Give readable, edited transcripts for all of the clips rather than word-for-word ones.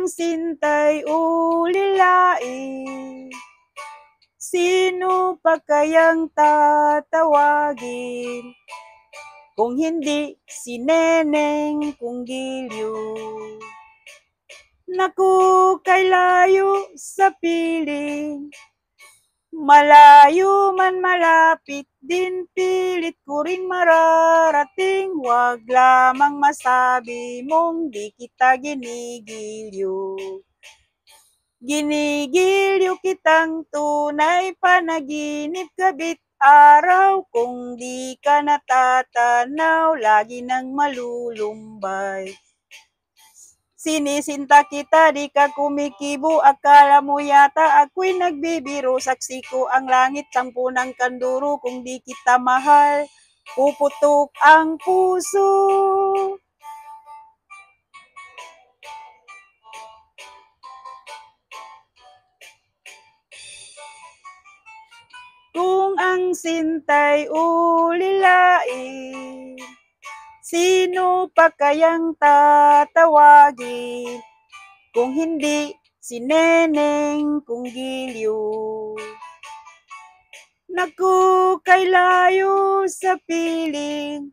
sinta'y ulilain, sino pa kayang tatawagin kung hindi si Neneng Pungilyo? Naku, kay layo sa piling, malayo man malapit din, pilit ko rin mararating. Huwag lamang masabi mong di kita ginigilyo. Ginigilyo kitang tunay, panaginip gabit araw. Kung di ka natatanaw, lagi nang malulumbay. Sinisinta kita, di ka kumikibo, akala mo yata ako'y nagbibiro. Saksi ko ang langit, 10 ng kanduro. Kung di kita mahal, puputok ang puso. Kung ang sinta'y ulilain, sino pa kayang tatawagin kung hindi si Neneng Pungilyo? Naku, kay layo sa piling,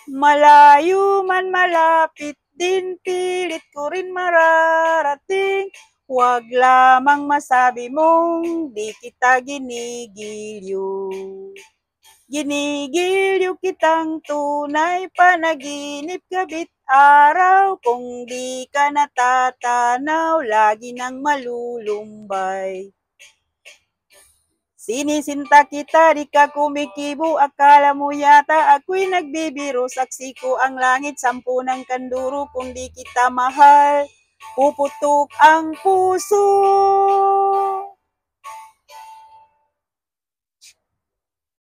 malayo man malapit din, pilit ko rin mararating. Huwag lamang masabi mong di kita ginigilyo. Ginigilyo kitang tunay, panaginip gabit araw. Kung di ka natatanaw, lagi nang malulumbay. Sinisinta kita, di ka kumikibo, akala mo yata ako'y nagbibiro. Saksi ko ang langit, 10 ng kanduro. Kung di kita mahal, puputok ang puso.